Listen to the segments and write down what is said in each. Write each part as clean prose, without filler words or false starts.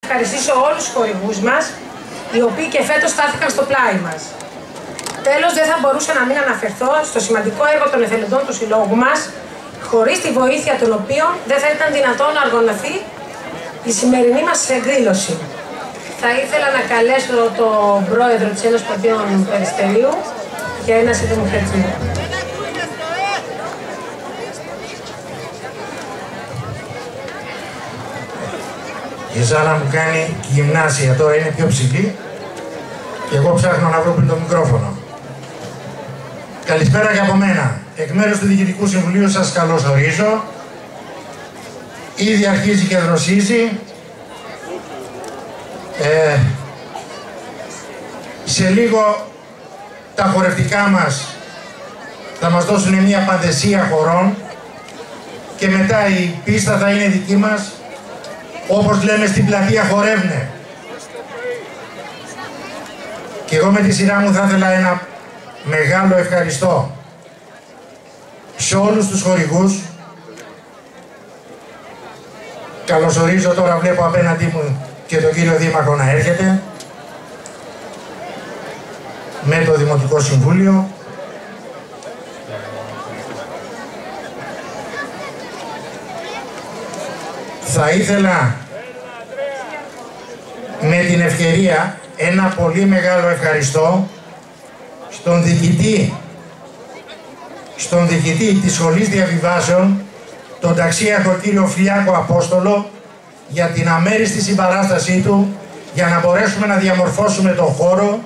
Ευχαριστήσω όλους τους χορηγούς μας, οι οποίοι και φέτος στάθηκαν στο πλάι μας. Τέλος, δεν θα μπορούσα να μην αναφερθώ στο σημαντικό έργο των εθελοντών του συλλόγου μας, χωρίς τη βοήθεια των οποίων δεν θα ήταν δυνατόν να οργανωθεί η σημερινή μας εκδήλωση. Θα ήθελα να καλέσω τον πρόεδρο της Ένωσης Ποδίων Περιστερίου για ένα σύντομο χαιρετισμό. Η Ζάνα μου κάνει γυμνάσια, τώρα είναι πιο ψηλή και εγώ ψάχνω να βρω πριν το μικρόφωνο. Καλησπέρα και από μένα. Εκ μέρους του Διοικητικού Συμβουλίου σας καλωσορίζω. Ήδη αρχίζει και δροσίζει. Σε λίγο τα χορευτικά μας θα μας δώσουν μια παντεσία χορών και μετά η πίστα θα είναι δική μας. Όπως λέμε στην πλατεία, χορεύνε. Και εγώ με τη σειρά μου θα ήθελα ένα μεγάλο ευχαριστώ σε όλους τους χορηγούς. Καλωσορίζω, τώρα βλέπω απέναντί μου και τον κύριο Δήμαρχο να έρχεται με το Δημοτικό Συμβούλιο. Θα ήθελα με την ευκαιρία ένα πολύ μεγάλο ευχαριστώ στον διοικητή της Σχολής Διαβιβάσεων, τον ταξίαρχο κύριο Φιλιάκο Απόστολο, για την αμέριστη συμπαράστασή του για να μπορέσουμε να διαμορφώσουμε τον χώρο.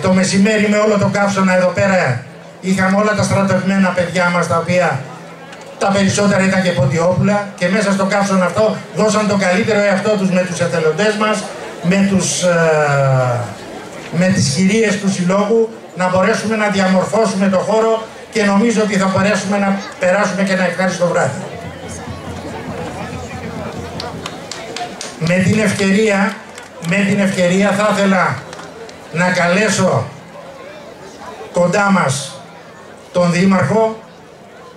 Το μεσημέρι με όλο το καύσωνα εδώ πέρα είχαμε όλα τα στρατευμένα παιδιά μας, τα οποία τα περισσότερα ήταν και ποντιόπουλα, και μέσα στο καύσωνα αυτό δώσαν το καλύτερο εαυτό τους με τους εθελοντές μας, με τις κυρίες του συλλόγου, να μπορέσουμε να διαμορφώσουμε το χώρο, και νομίζω ότι θα μπορέσουμε να περάσουμε και ένα ευχάριστο βράδυ. Με την ευκαιρία θα ήθελα να καλέσω κοντά μας τον Δήμαρχο,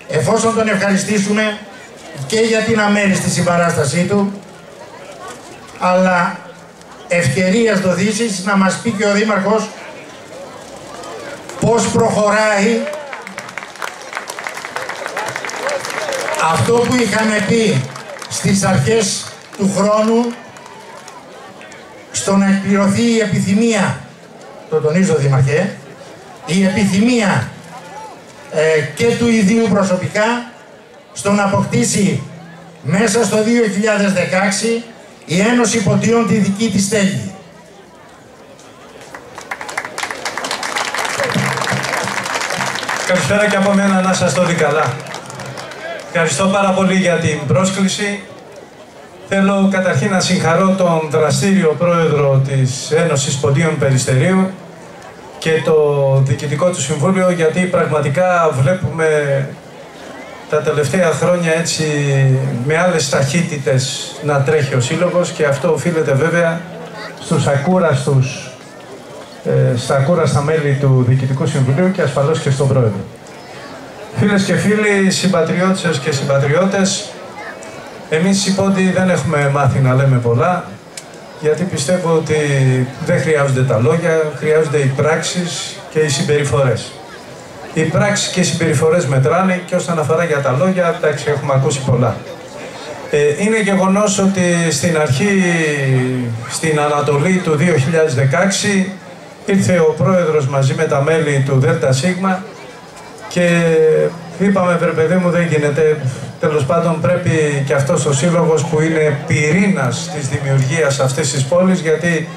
εφόσον τον ευχαριστήσουμε και για την αμέριστη συμπαράστασή του, αλλά ευκαιρίας δοθήσεις να μας πει και ο Δήμαρχος πώς προχωράει αυτό που είχαμε πει στις αρχές του χρόνου, στο να εκπληρωθεί η επιθυμία, το τονίζω Δήμαρχε, η επιθυμία και του ιδίου προσωπικά στο να αποκτήσει μέσα στο 2016 η Ένωση Ποντίων τη δική της στέγη. Καλησπέρα και από μένα, να σας το δει καλά. Ευχαριστώ πάρα πολύ για την πρόσκληση. Θέλω καταρχήν να συγχαρώ τον δραστήριο πρόεδρο της Ένωσης Ποντίων Περιστερίου και το Διοικητικό του Συμβούλιο, γιατί πραγματικά βλέπουμε τα τελευταία χρόνια έτσι με άλλες ταχύτητες να τρέχει ο Σύλλογος, και αυτό οφείλεται βέβαια στα ακούραστα μέλη του Διοικητικού Συμβουλίου και ασφαλώς και στον πρόεδρο. Φίλες και φίλοι, συμπατριώτες και συμπατριώτες, εμείς οι Πόντιοι δεν έχουμε μάθει να λέμε πολλά, γιατί πιστεύω ότι δεν χρειάζονται τα λόγια, χρειάζονται οι πράξεις και οι συμπεριφορές. Οι πράξεις και οι συμπεριφορές μετράνε, και όσον αφορά για τα λόγια, εντάξει, έχουμε ακούσει πολλά. Είναι γεγονός ότι στην αρχή, στην Ανατολή του 2016, ήρθε ο πρόεδρος μαζί με τα μέλη του ΔΣ και είπαμε, βρε παιδί μου, δεν γίνεται. Τέλος πάντων, πρέπει και αυτός ο σύλλογος που είναι πυρήνας της δημιουργίας αυτής της πόλης, γιατί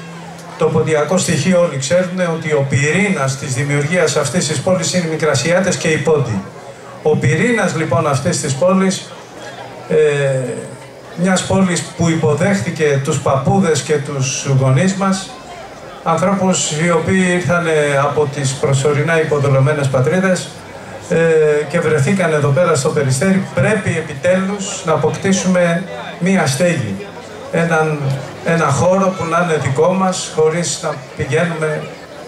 το ποντιακό στοιχείο όλοι ξέρουν ότι ο πυρήνας της δημιουργίας αυτής της πόλης είναι οι Μικρασιάτες και οι Πόντιοι. Ο πυρήνας λοιπόν αυτής της πόλης, μιας πόλης που υποδέχτηκε τους παππούδες και τους γονείς μας, ανθρώπους οι οποίοι ήρθαν από τις προσωρινά υποδουλωμένες πατρίδες και βρεθήκαν εδώ πέρα στο Περιστέρι, πρέπει επιτέλους να αποκτήσουμε μία στέγη. Ένα χώρο που να είναι δικό μας, χωρίς να πηγαίνουμε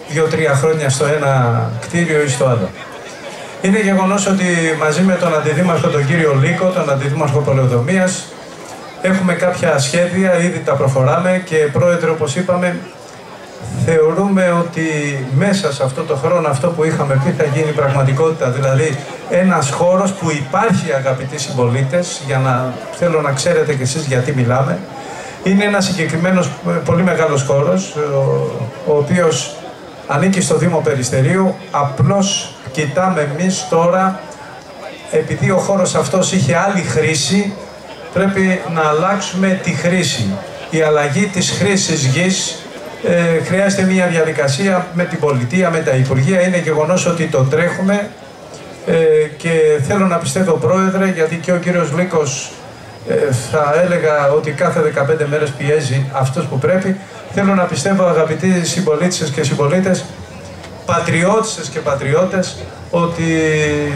2-3 χρόνια στο ένα κτίριο ή στο άλλο. Είναι γεγονός ότι μαζί με τον Αντιδήμαρχο τον κύριο Λίκο, τον Αντιδήμαρχο Πολεοδομίας, Έχουμε κάποια σχέδια, ήδη τα προχωράμε και πρόεδρε, όπως είπαμε, θεωρούμε ότι μέσα σε αυτό το χρόνο αυτό που είχαμε πει θα γίνει πραγματικότητα. Δηλαδή ένας χώρος που υπάρχει, αγαπητοί συμπολίτες, για να θέλω να ξέρετε κι εσείς γιατί μιλάμε, είναι ένας συγκεκριμένος πολύ μεγάλος χώρος, ο οποίος ανήκει στο Δήμο Περιστερίου. Απλώς κοιτάμε εμείς τώρα, επειδή ο χώρος αυτός είχε άλλη χρήση, πρέπει να αλλάξουμε τη χρήση. Η αλλαγή της χρήσης γης χρειάζεται μια διαδικασία με την πολιτεία, με τα υπουργεία. Είναι γεγονός ότι το τρέχουμε και θέλω να πιστεύω, πρόεδρε, γιατί και ο κύριος Λύκος θα έλεγα ότι κάθε 15 μέρες πιέζει αυτός που πρέπει. Θέλω να πιστεύω, αγαπητοί συμπολίτες και συμπολίτες, πατριώτες και πατριώτες, ότι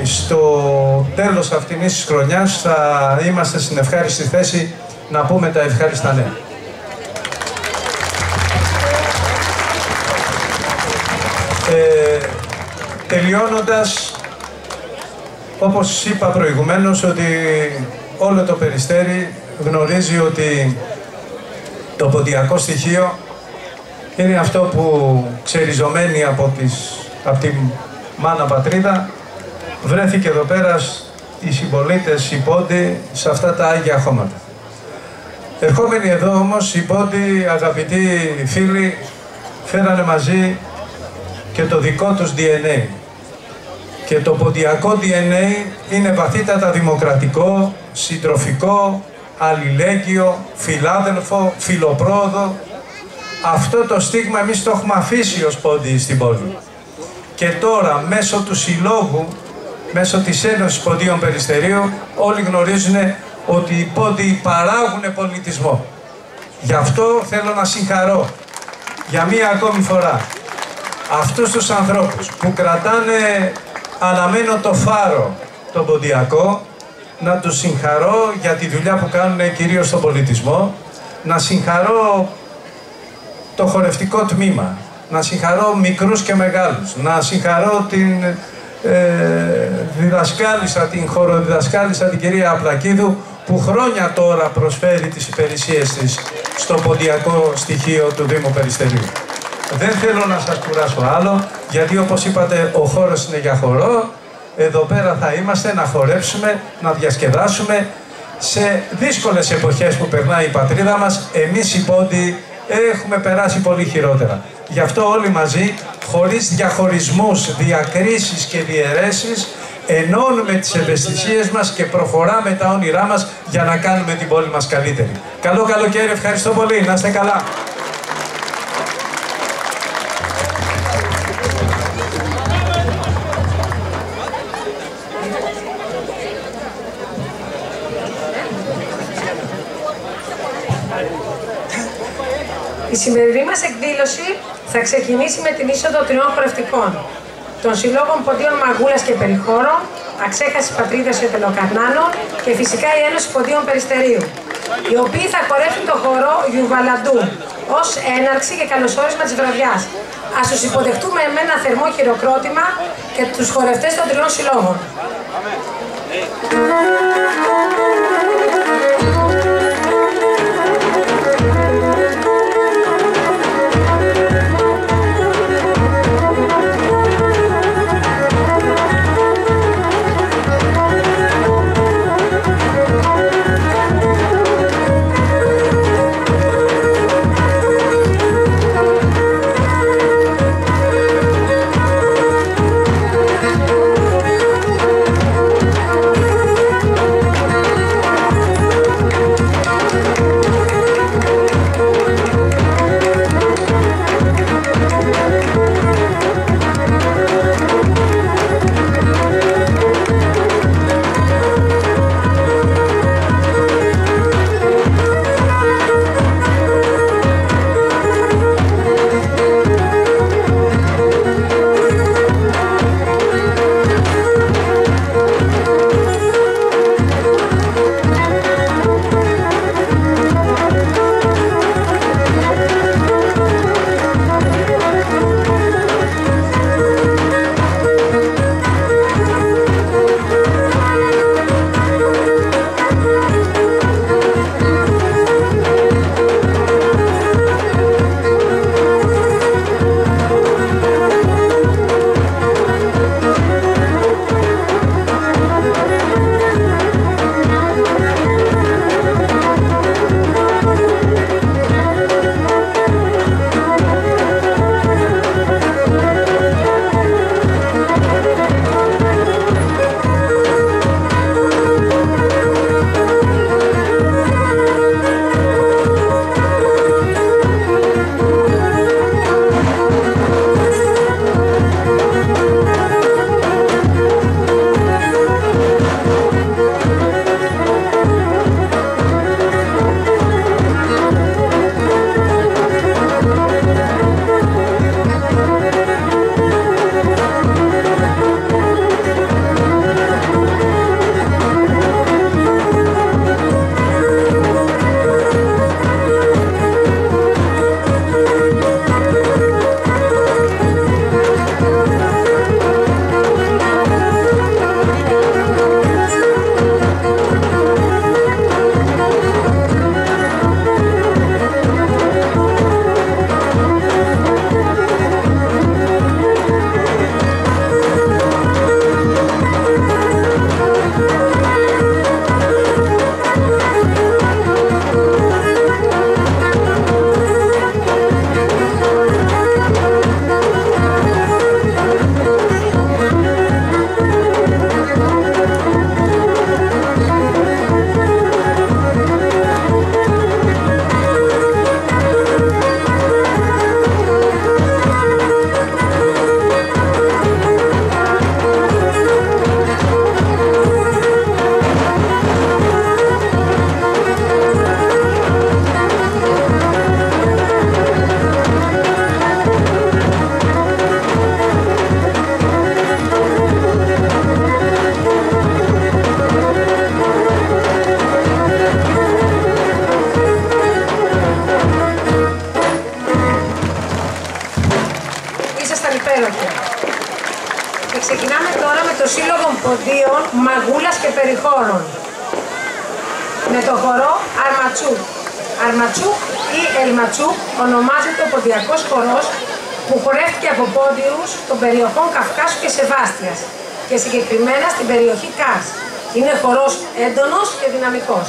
στο τέλος αυτής της χρονιάς θα είμαστε στην ευχάριστη θέση να πούμε τα ευχάριστα νέα. Τελειώνοντας, όπως είπα προηγουμένως, ότι όλο το Περιστέρι γνωρίζει ότι το ποντιακό στοιχείο είναι αυτό που ξεριζωμένοι από τη μάνα πατρίδα βρέθηκε εδώ πέρα οι συμπολίτες, οι πόντοι, σε αυτά τα Άγια Χώματα. Ερχόμενοι εδώ όμως, οι πόντοι, αγαπητοί φίλοι, φέρανε μαζί και το δικό τους DNA. Και το ποντιακό DNA είναι βαθύτατα δημοκρατικό, συντροφικό, αλληλέγγυο, φιλάδελφο, φιλοπρόδο. Αυτό το στίγμα εμείς το έχουμε αφήσει ως πόντιοι στην πόλη. Και τώρα μέσω του συλλόγου, μέσω της Ένωσης Ποντίων Περιστερίου, όλοι γνωρίζουν ότι οι πόντιοι παράγουν πολιτισμό. Γι' αυτό θέλω να συγχαρώ για μία ακόμη φορά αυτούς τους ανθρώπους που κρατάνε αναμένο το φάρο τον ποντιακό, να τους συγχαρώ για τη δουλειά που κάνουν κυρίως στον πολιτισμό, να συγχαρώ το χορευτικό τμήμα, να συγχαρώ μικρούς και μεγάλους, να συγχαρώ την διδασκάλισσα, την χοροδιδασκάλισσα, την κυρία Απλακίδου, που χρόνια τώρα προσφέρει τις υπηρεσίες της στο ποντιακό στοιχείο του Δήμου Περιστερίου. Δεν θέλω να σας κουράσω άλλο, γιατί όπως είπατε ο χώρος είναι για χορό. Εδώ πέρα θα είμαστε να χορέψουμε, να διασκεδάσουμε σε δύσκολες εποχές που περνάει η πατρίδα μας. Εμείς οι πόντιοι έχουμε περάσει πολύ χειρότερα. Γι' αυτό όλοι μαζί, χωρίς διαχωρισμούς, διακρίσεις και διαιρέσεις, ενώνουμε τις ευαισθησίες μας και προχωράμε τα όνειρά μας για να κάνουμε την πόλη μας καλύτερη. Καλό καλοκαίρι, ευχαριστώ πολύ, να είστε καλά. Η σημερινή μας εκδήλωση θα ξεκινήσει με την είσοδο τριών χορευτικών, των Συλλόγων Ποντίων Μαγούλας και Περιχώρων, Αξέχασης Πατρίδας και Τελοκαρνάνων και φυσικά η Ένωση Ποντίων Περιστερίου, οι οποίοι θα χορεύουν το χορό Γιουβαλαντού ως έναρξη και καλωσόρισμα της βραδιάς. Ας τους υποδεχτούμε με ένα θερμό χειροκρότημα και τους χορευτές των τριών συλλόγων. ποντίων, μαγούλας και περιχώρων. Με το χορό Αρματσούκ. Αρματσούκ ή Ελματσούκ ονομάζεται ο ποντιακός χορός που χορεύτηκε από πόντιους των περιοχών Καυκάσου και Σεβάστιας και συγκεκριμένα στην περιοχή Κars. Είναι χορός έντονος και δυναμικός.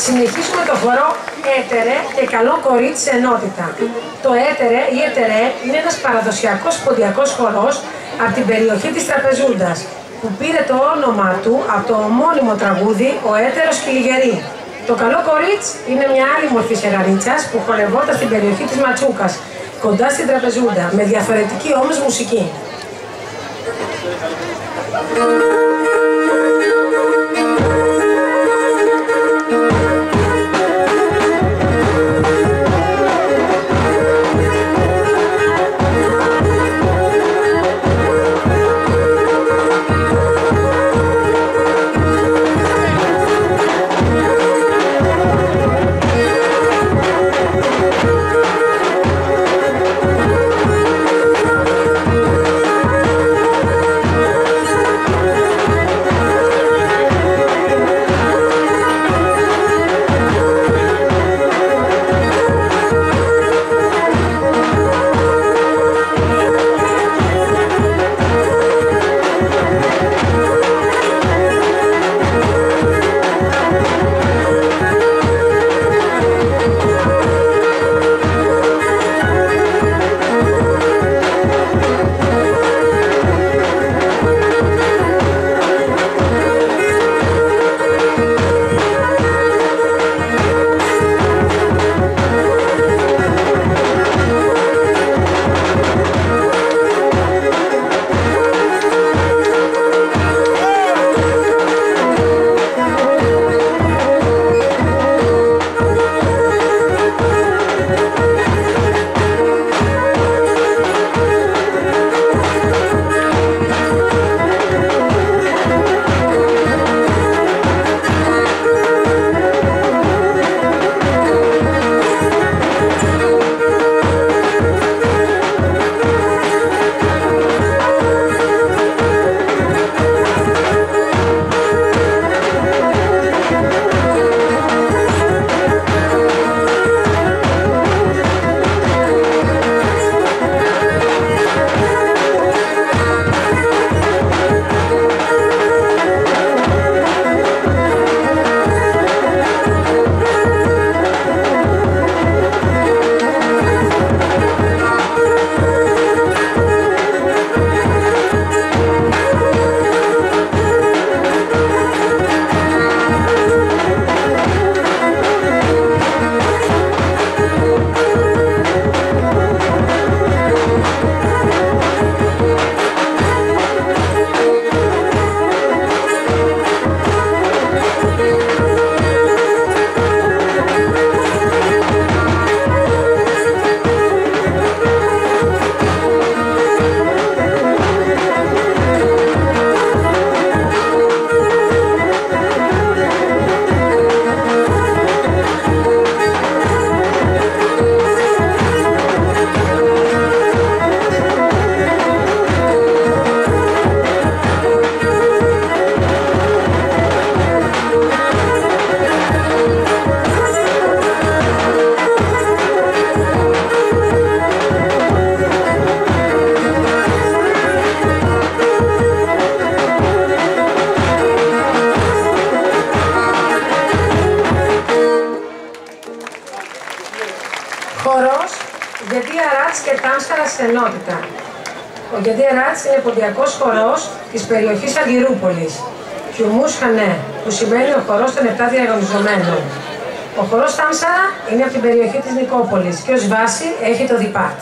Συνεχίζουμε το χορό Έτερε και Καλό Κορίτσι σε ενότητα. Το Έτερε ή Έτερε είναι ένας παραδοσιακός ποντιακός χορός από την περιοχή της Τραπεζούντας που πήρε το όνομα του από το ομώνυμο τραγούδι «Ο Έτερος Κιλιγερή». Το Καλό Κορίτσι είναι μια άλλη μορφή σεγαρίτσας που χορευόταν στην περιοχή της Ματσούκας, κοντά στην Τραπεζούντα, με διαφορετική όμως μουσική. ενότητα. Ο Γεντία Ράτς είναι ποντιακός χορός της περιοχής Αργυρούπολης. Κιουμούς Χανέ, που σημαίνει ο χορός των 7 διαγωνιζομένων. Ο χορός Τάμσαρα είναι από την περιοχή της Νικόπολης και ως βάση έχει το διπάτ.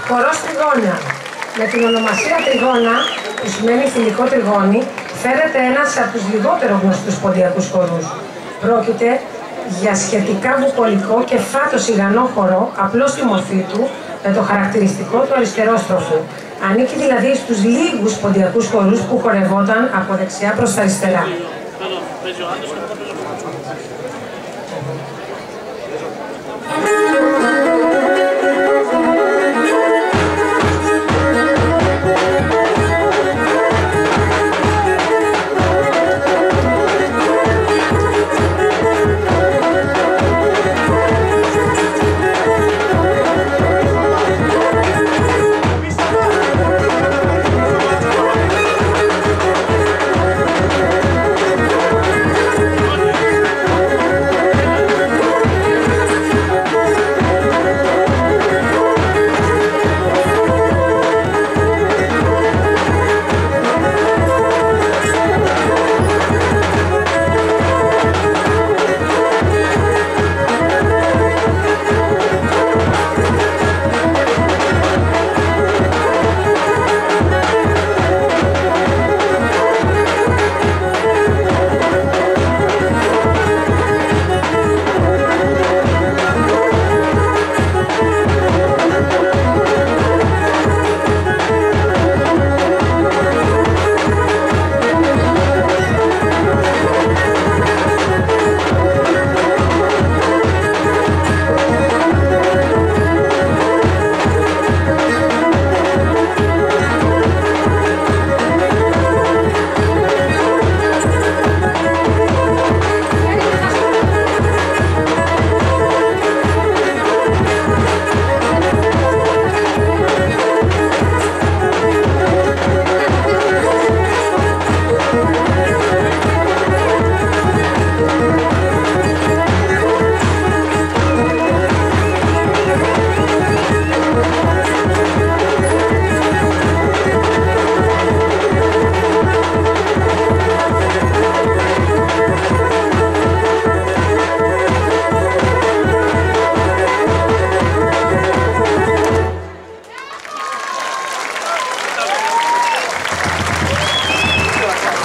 Χορός Τριγώνα. Με την ονομασία Τριγώνα, που σημαίνει θηλυκό τριγώνι, φέρεται ένας από τους λιγότερο γνωστούς ποντιακούς χορούς. Πρόκειται για σχετικά βουκολικό και φάτο σιγανό χορό, απλό στη μορφή του, με το χαρακτηριστικό του αριστερόστροφου. Ανήκει δηλαδή στους λίγους ποντιακούς χορούς που χορευόταν από δεξιά προς τα αριστερά.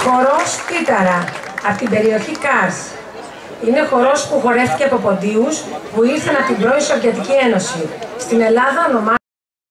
Χορός Κύτταρα, από την περιοχή Κάρς. Είναι χορός που χορεύτηκε από ποντίους που ήρθαν από την πρώην Σοβιετική Ένωση. Στην Ελλάδα ονομάζεται